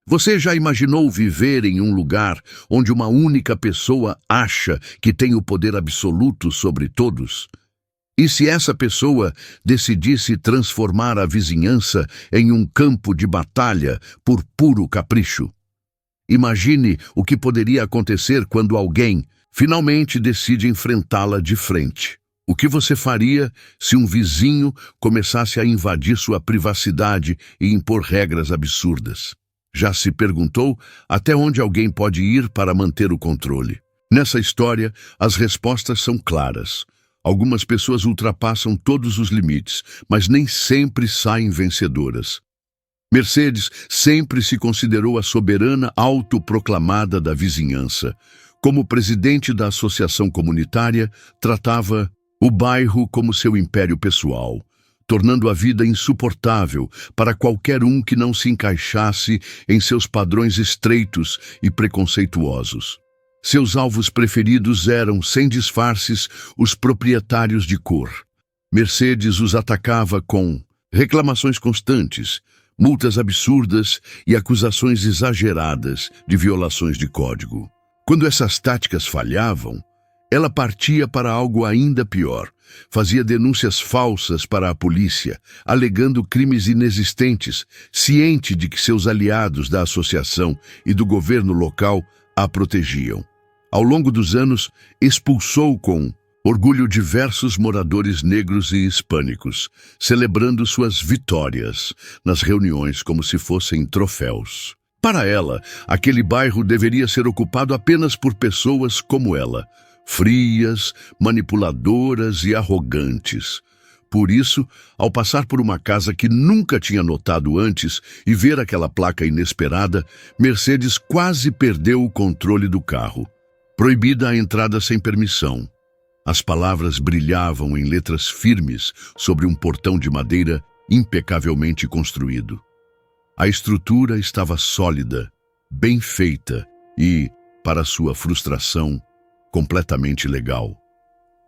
Você já imaginou viver em um lugar onde uma única pessoa acha que tem o poder absoluto sobre todos? E se essa pessoa decidisse transformar a vizinhança em um campo de batalha por puro capricho? Imagine o que poderia acontecer quando alguém finalmente decide enfrentá-la de frente. O que você faria se um vizinho começasse a invadir sua privacidade e impor regras absurdas? Já se perguntou até onde alguém pode ir para manter o controle? Nessa história, as respostas são claras. Algumas pessoas ultrapassam todos os limites, mas nem sempre saem vencedoras. Mercedes sempre se considerou a soberana autoproclamada da vizinhança. Como presidente da associação comunitária, tratava o bairro como seu império pessoal, tornando a vida insuportável para qualquer um que não se encaixasse em seus padrões estreitos e preconceituosos. Seus alvos preferidos eram, sem disfarces, os proprietários de cor. Mercedes os atacava com reclamações constantes, multas absurdas e acusações exageradas de violações de código. Quando essas táticas falhavam, ela partia para algo ainda pior. Fazia denúncias falsas para a polícia, alegando crimes inexistentes, ciente de que seus aliados da associação e do governo local a protegiam. Ao longo dos anos, expulsou com orgulho diversos moradores negros e hispânicos, celebrando suas vitórias nas reuniões como se fossem troféus. Para ela, aquele bairro deveria ser ocupado apenas por pessoas como ela, frias, manipuladoras e arrogantes. Por isso, ao passar por uma casa que nunca tinha notado antes e ver aquela placa inesperada, Mercedes quase perdeu o controle do carro. Proibida a entrada sem permissão. As palavras brilhavam em letras firmes sobre um portão de madeira impecavelmente construído. A estrutura estava sólida, bem feita e, para sua frustração, completamente legal.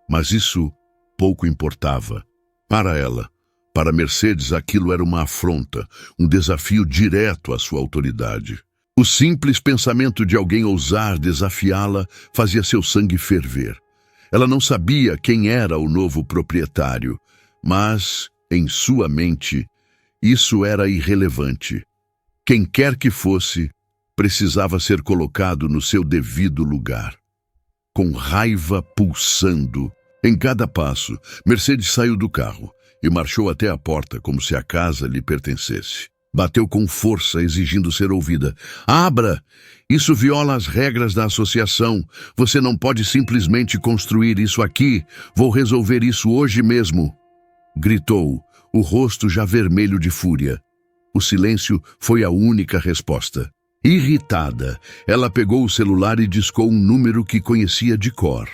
Mas isso pouco importava. Para ela, para Mercedes, aquilo era uma afronta, um desafio direto à sua autoridade. O simples pensamento de alguém ousar desafiá-la fazia seu sangue ferver. Ela não sabia quem era o novo proprietário, mas, em sua mente, isso era irrelevante. Quem quer que fosse, precisava ser colocado no seu devido lugar. Com raiva pulsando em cada passo, Mercedes saiu do carro e marchou até a porta como se a casa lhe pertencesse. Bateu com força, exigindo ser ouvida. "Abra! Isso viola as regras da associação. Você não pode simplesmente construir isso aqui. Vou resolver isso hoje mesmo!" Gritou, o rosto já vermelho de fúria. O silêncio foi a única resposta. Irritada, ela pegou o celular e discou um número que conhecia de cor.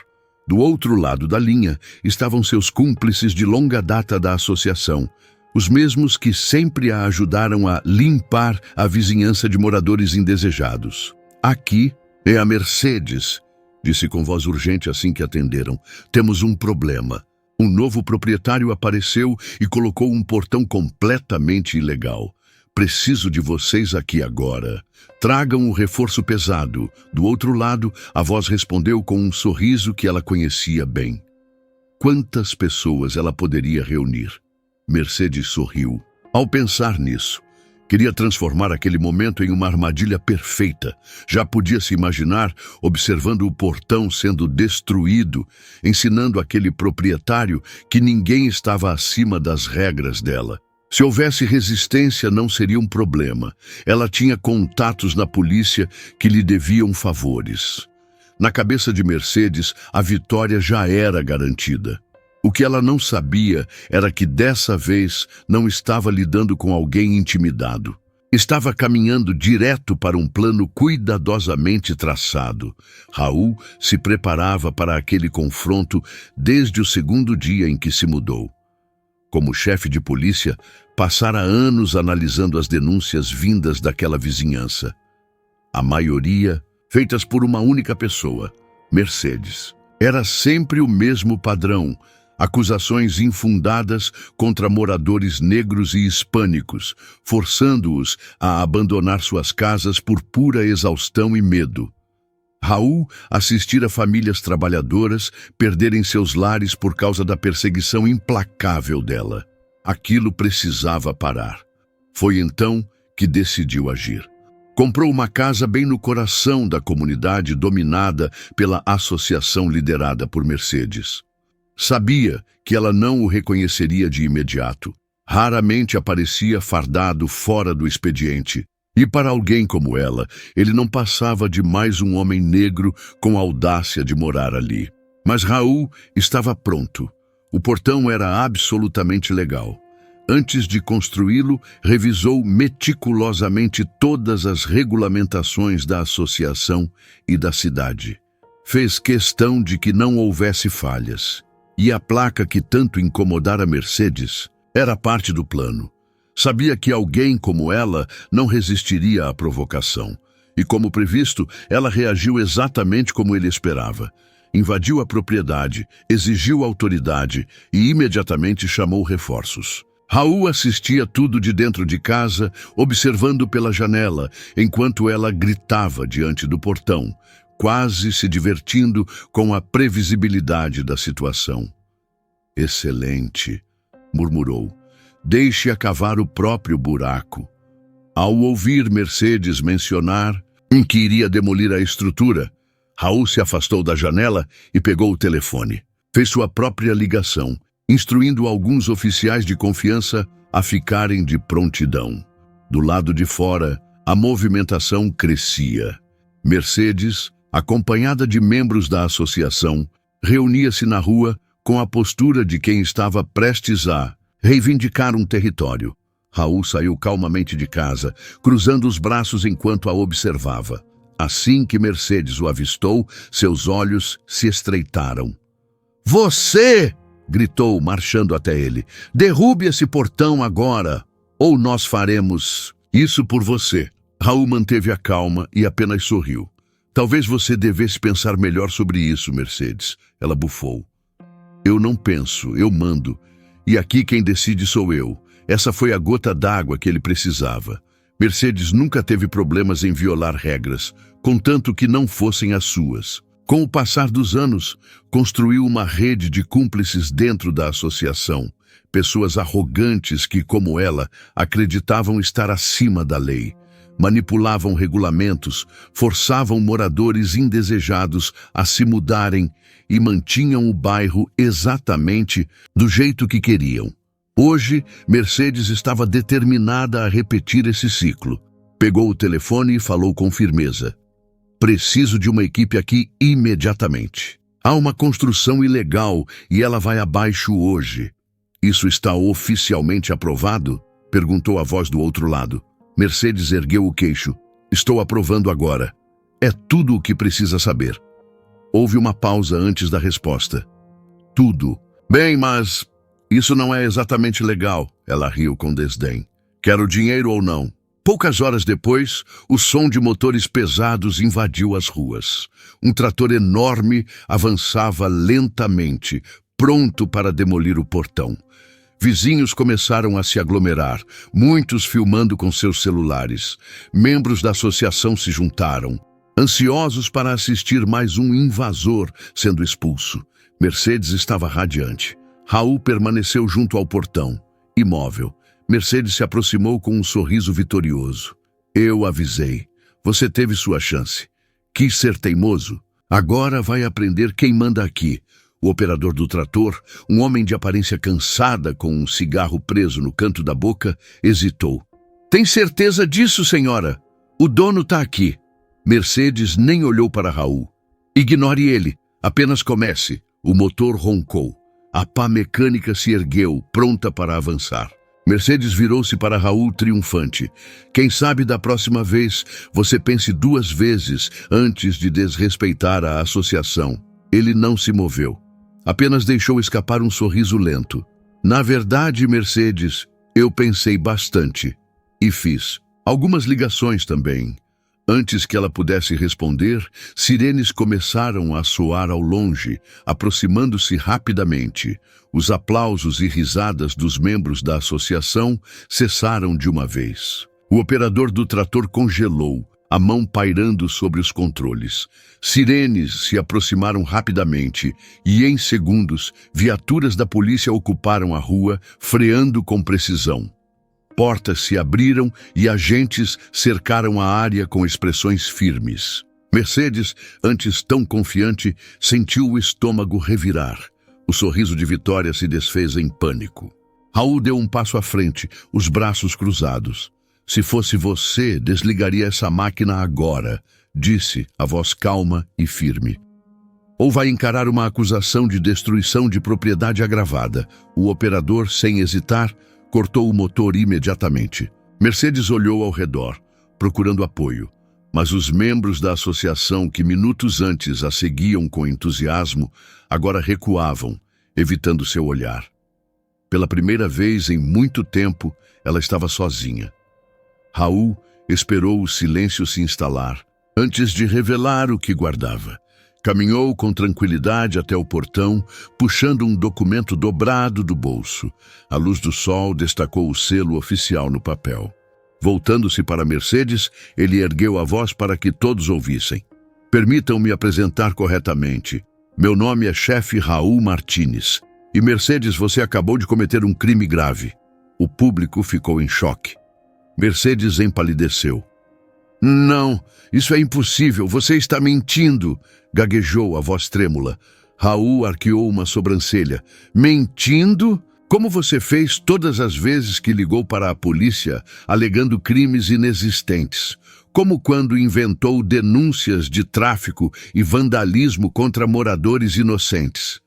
Do outro lado da linha estavam seus cúmplices de longa data da associação, os mesmos que sempre a ajudaram a limpar a vizinhança de moradores indesejados. "Aqui é a Mercedes", disse com voz urgente assim que atenderam. "Temos um problema. Um novo proprietário apareceu e colocou um portão completamente ilegal. Preciso de vocês aqui agora. Tragam o reforço pesado." Do outro lado, a voz respondeu com um sorriso que ela conhecia bem. Quantas pessoas ela poderia reunir? Mercedes sorriu. Ao pensar nisso, queria transformar aquele momento em uma armadilha perfeita. Já podia se imaginar observando o portão sendo destruído, ensinando aquele proprietário que ninguém estava acima das regras dela. Se houvesse resistência, não seria um problema. Ela tinha contatos na polícia que lhe deviam favores. Na cabeça de Mercedes, a vitória já era garantida. O que ela não sabia era que dessa vez não estava lidando com alguém intimidado. Estava caminhando direto para um plano cuidadosamente traçado. Raul se preparava para aquele confronto desde o segundo dia em que se mudou. Como chefe de polícia, passara anos analisando as denúncias vindas daquela vizinhança. A maioria feitas por uma única pessoa, Mercedes. Era sempre o mesmo padrão: Acusações infundadas contra moradores negros e hispânicos, forçando-os a abandonar suas casas por pura exaustão e medo. Raul assistira famílias trabalhadoras perderem seus lares por causa da perseguição implacável dela. Aquilo precisava parar. Foi então que decidiu agir. Comprou uma casa bem no coração da comunidade dominada pela associação liderada por Mercedes. Sabia que ela não o reconheceria de imediato. Raramente aparecia fardado fora do expediente. E para alguém como ela, ele não passava de mais um homem negro com audácia de morar ali. Mas Raul estava pronto. O portão era absolutamente legal. Antes de construí-lo, revisou meticulosamente todas as regulamentações da associação e da cidade. Fez questão de que não houvesse falhas. E a placa que tanto incomodara Mercedes era parte do plano. Sabia que alguém como ela não resistiria à provocação. E como previsto, ela reagiu exatamente como ele esperava. Invadiu a propriedade, exigiu autoridade e imediatamente chamou reforços. Raul assistia tudo de dentro de casa, observando pela janela, enquanto ela gritava diante do portão, quase se divertindo com a previsibilidade da situação. "Excelente", murmurou. "Deixe-a cavar o próprio buraco." Ao ouvir Mercedes mencionar que iria demolir a estrutura, Raul se afastou da janela e pegou o telefone. Fez sua própria ligação, instruindo alguns oficiais de confiança a ficarem de prontidão. Do lado de fora, a movimentação crescia. Mercedes, acompanhada de membros da associação, reunia-se na rua com a postura de quem estava prestes a reivindicar um território. Raul saiu calmamente de casa, cruzando os braços enquanto a observava. Assim que Mercedes o avistou, seus olhos se estreitaram. "Você!" gritou, marchando até ele. "Derrube esse portão agora, ou nós faremos isso por você." Raul manteve a calma e apenas sorriu. "Talvez você devesse pensar melhor sobre isso, Mercedes." Ela bufou. "Eu não penso, eu mando. E aqui quem decide sou eu." Essa foi a gota d'água que ele precisava. Mercedes nunca teve problemas em violar regras, contanto que não fossem as suas. Com o passar dos anos, construiu uma rede de cúmplices dentro da associação. Pessoas arrogantes que, como ela, acreditavam estar acima da lei. Manipulavam regulamentos, forçavam moradores indesejados a se mudarem e mantinham o bairro exatamente do jeito que queriam. Hoje, Mercedes estava determinada a repetir esse ciclo. Pegou o telefone e falou com firmeza. "Preciso de uma equipe aqui imediatamente. Há uma construção ilegal e ela vai abaixo hoje." "Isso está oficialmente aprovado?" perguntou a voz do outro lado. Mercedes ergueu o queixo. "Estou aprovando agora. É tudo o que precisa saber." Houve uma pausa antes da resposta. "Tudo. Bem, mas isso não é exatamente legal." Ela riu com desdém. "Quero dinheiro ou não?" Poucas horas depois, o som de motores pesados invadiu as ruas. Um trator enorme avançava lentamente, pronto para demolir o portão. Vizinhos começaram a se aglomerar, muitos filmando com seus celulares. Membros da associação se juntaram, ansiosos para assistir mais um invasor sendo expulso. Mercedes estava radiante. Raul permaneceu junto ao portão, imóvel. Mercedes se aproximou com um sorriso vitorioso. "Eu avisei. Você teve sua chance. Quis ser teimoso? Agora vai aprender quem manda aqui." O operador do trator, um homem de aparência cansada com um cigarro preso no canto da boca, hesitou. "Tem certeza disso, senhora? O dono está aqui." Mercedes nem olhou para Raul. "Ignore ele. Apenas comece." O motor roncou. A pá mecânica se ergueu, pronta para avançar. Mercedes virou-se para Raul triunfante. "Quem sabe da próxima vez você pense duas vezes antes de desrespeitar a associação." Ele não se moveu. Apenas deixou escapar um sorriso lento. "Na verdade, Mercedes, eu pensei bastante. E fiz algumas ligações também. Antes que ela pudesse responder, sirenes começaram a soar ao longe, aproximando-se rapidamente. Os aplausos e risadas dos membros da associação cessaram de uma vez. O operador do trator congelou, a mão pairando sobre os controles. Sirenes se aproximaram rapidamente e, em segundos, viaturas da polícia ocuparam a rua, freando com precisão. Portas se abriram e agentes cercaram a área com expressões firmes. Mercedes, antes tão confiante, sentiu o estômago revirar. O sorriso de vitória se desfez em pânico. Raul deu um passo à frente, os braços cruzados. "Se fosse você, desligaria essa máquina agora", disse, a voz calma e firme. "Ou vai encarar uma acusação de destruição de propriedade agravada." O operador, sem hesitar, cortou o motor imediatamente. Mercedes olhou ao redor, procurando apoio, mas os membros da associação que minutos antes a seguiam com entusiasmo, agora recuavam, evitando seu olhar. Pela primeira vez em muito tempo, ela estava sozinha. Raul esperou o silêncio se instalar, antes de revelar o que guardava. Caminhou com tranquilidade até o portão, puxando um documento dobrado do bolso. A luz do sol destacou o selo oficial no papel. Voltando-se para Mercedes, ele ergueu a voz para que todos ouvissem. "Permitam-me apresentar corretamente. Meu nome é chefe Raul Martínez. E Mercedes, você acabou de cometer um crime grave." O público ficou em choque. Mercedes empalideceu. "Não, isso é impossível, você está mentindo", gaguejou a voz trêmula. Raul arqueou uma sobrancelha. "Mentindo? Como você fez todas as vezes que ligou para a polícia, alegando crimes inexistentes? Como quando inventou denúncias de tráfico e vandalismo contra moradores inocentes?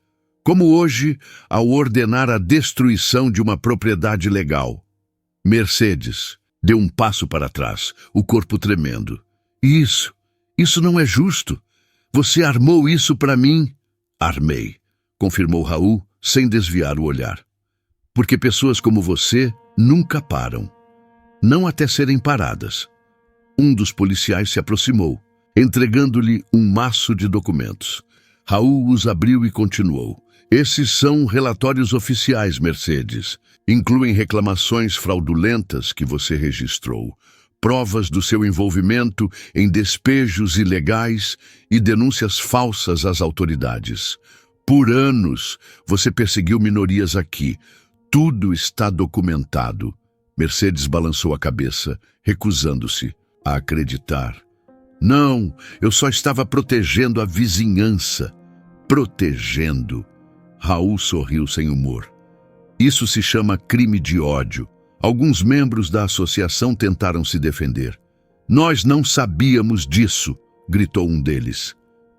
Como hoje, ao ordenar a destruição de uma propriedade legal?" Mercedes deu um passo para trás, o corpo tremendo. Isso não é justo. Você armou isso para mim?" "Armei", confirmou Raul, sem desviar o olhar. "Porque pessoas como você nunca param. Não até serem paradas." Um dos policiais se aproximou, entregando-lhe um maço de documentos. Raul os abriu e continuou. "Esses são relatórios oficiais, Mercedes. Incluem reclamações fraudulentas que você registrou, provas do seu envolvimento em despejos ilegais e denúncias falsas às autoridades. Por anos, você perseguiu minorias aqui. Tudo está documentado." Mercedes balançou a cabeça, recusando-se a acreditar. "Não, eu só estava protegendo a vizinhança." "Protegendo?" Raul sorriu sem humor. "Isso se chama crime de ódio." Alguns membros da associação tentaram se defender. "Nós não sabíamos disso", gritou um deles.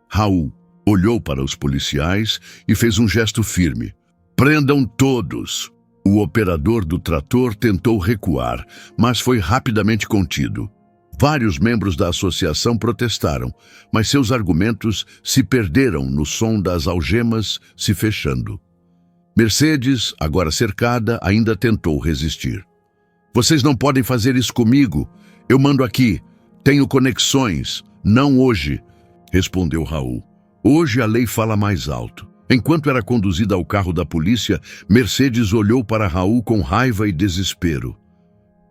Raul olhou para os policiais e fez um gesto firme. "Prendam todos." O operador do trator tentou recuar, mas foi rapidamente contido. Vários membros da associação protestaram, mas seus argumentos se perderam no som das algemas se fechando. Mercedes, agora cercada, ainda tentou resistir. "Vocês não podem fazer isso comigo. Eu mando aqui. Tenho conexões. Não hoje", respondeu Raul. "Hoje a lei fala mais alto." Enquanto era conduzida ao carro da polícia, Mercedes olhou para Raul com raiva e desespero.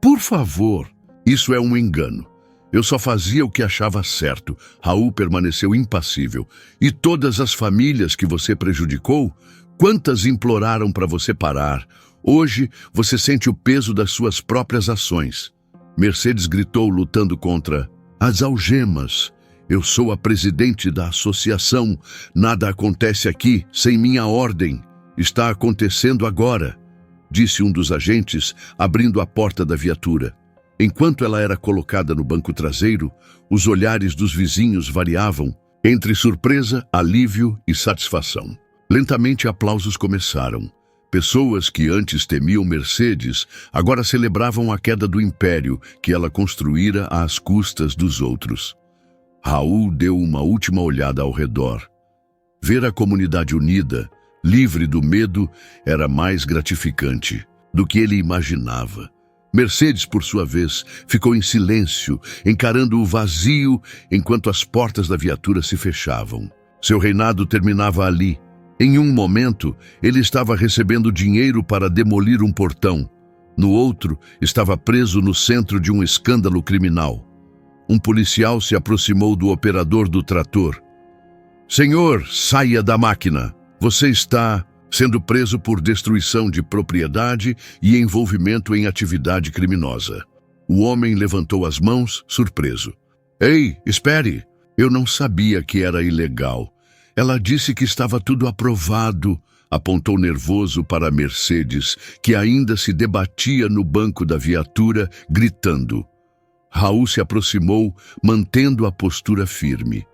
"Por favor, isso é um engano. Eu só fazia o que achava certo." Raul permaneceu impassível. "E todas as famílias que você prejudicou? Quantas imploraram para você parar? Hoje você sente o peso das suas próprias ações." Mercedes gritou, lutando contra as algemas. "Eu sou a presidente da associação. Nada acontece aqui sem minha ordem. Está acontecendo agora", disse um dos agentes, abrindo a porta da viatura. Enquanto ela era colocada no banco traseiro, os olhares dos vizinhos variavam entre surpresa, alívio e satisfação. Lentamente aplausos começaram. Pessoas que antes temiam Mercedes agora celebravam a queda do império que ela construíra às custas dos outros. Raul deu uma última olhada ao redor. Ver a comunidade unida, livre do medo, era mais gratificante do que ele imaginava. Mercedes, por sua vez, ficou em silêncio, encarando o vazio enquanto as portas da viatura se fechavam. Seu reinado terminava ali. Em um momento, ele estava recebendo dinheiro para demolir um portão. No outro, estava preso no centro de um escândalo criminal. Um policial se aproximou do operador do trator. "Senhor, saia da máquina. Você está sendo preso por destruição de propriedade e envolvimento em atividade criminosa." O homem levantou as mãos, surpreso. "Ei, espere! Eu não sabia que era ilegal. Ela disse que estava tudo aprovado." Apontou nervoso para a Mercedes, que ainda se debatia no banco da viatura, gritando. Raul se aproximou, mantendo a postura firme.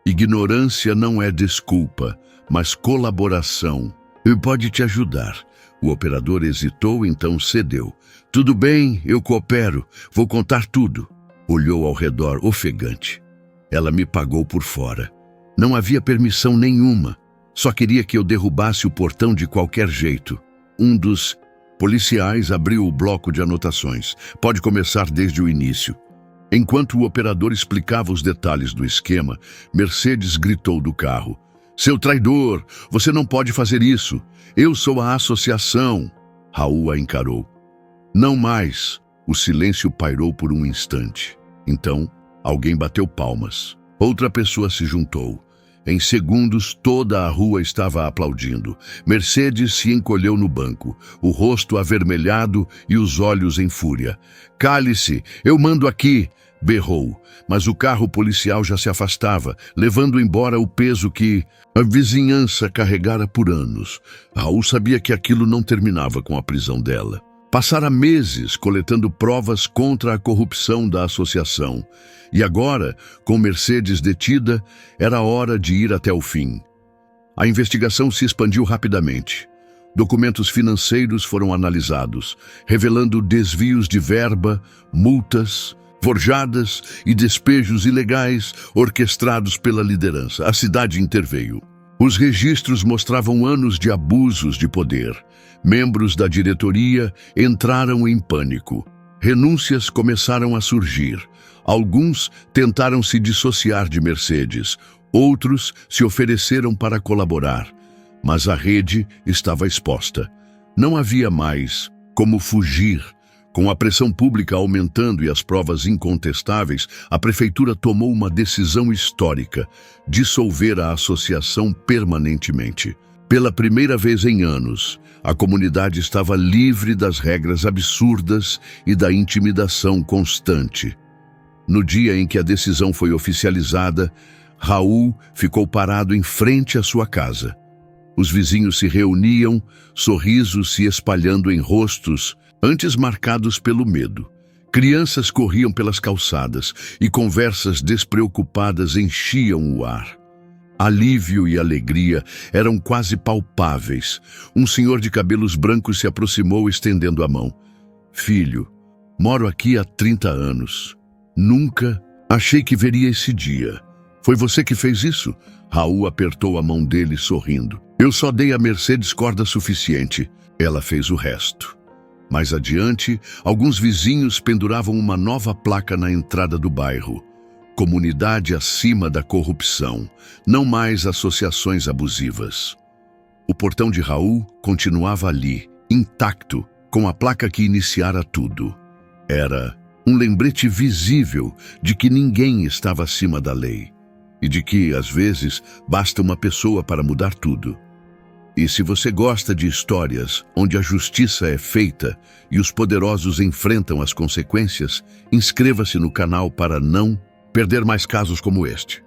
"Ignorância não é desculpa, mas colaboração. Eu pode te ajudar." O operador hesitou, então cedeu. "Tudo bem, eu coopero. Vou contar tudo." Olhou ao redor, ofegante. "Ela me pagou por fora. Não havia permissão nenhuma. Só queria que eu derrubasse o portão de qualquer jeito." Um dos policiais abriu o bloco de anotações. "Pode começar desde o início." Enquanto o operador explicava os detalhes do esquema, Mercedes gritou do carro. "Seu traidor, você não pode fazer isso. Eu sou a associação." Raul a encarou. "Não mais." O silêncio pairou por um instante. Então, alguém bateu palmas. Outra pessoa se juntou. Em segundos, toda a rua estava aplaudindo. Mercedes se encolheu no banco, o rosto avermelhado e os olhos em fúria. "Cale-se, eu mando aqui!" berrou, mas o carro policial já se afastava, levando embora o peso que a vizinhança carregara por anos. Raul sabia que aquilo não terminava com a prisão dela. Passara meses coletando provas contra a corrupção da associação. E agora, com Mercedes detida, era hora de ir até o fim. A investigação se expandiu rapidamente. Documentos financeiros foram analisados, revelando desvios de verba, multas, forjadas e despejos ilegais orquestrados pela liderança. A cidade interveio. Os registros mostravam anos de abusos de poder. Membros da diretoria entraram em pânico. Renúncias começaram a surgir. Alguns tentaram se dissociar de Mercedes. Outros se ofereceram para colaborar. Mas a rede estava exposta. Não havia mais como fugir. Com a pressão pública aumentando e as provas incontestáveis, a prefeitura tomou uma decisão histórica: dissolver a associação permanentemente. Pela primeira vez em anos, a comunidade estava livre das regras absurdas e da intimidação constante. No dia em que a decisão foi oficializada, Raul ficou parado em frente à sua casa. Os vizinhos se reuniam, sorrisos se espalhando em rostos, antes marcados pelo medo. Crianças corriam pelas calçadas e conversas despreocupadas enchiam o ar. Alívio e alegria eram quase palpáveis. Um senhor de cabelos brancos se aproximou estendendo a mão. "Filho, moro aqui há 30 anos. Nunca achei que veria esse dia. Foi você que fez isso?" Raul apertou a mão dele sorrindo. "Eu só dei a Mercedes corda suficiente. Ela fez o resto." Mais adiante, alguns vizinhos penduravam uma nova placa na entrada do bairro. "Comunidade acima da corrupção. Não mais associações abusivas." O portão de Raul continuava ali, intacto, com a placa que iniciara tudo. Era um lembrete visível de que ninguém estava acima da lei e de que, às vezes, basta uma pessoa para mudar tudo. E se você gosta de histórias onde a justiça é feita e os poderosos enfrentam as consequências, inscreva-se no canal para não perder mais casos como este.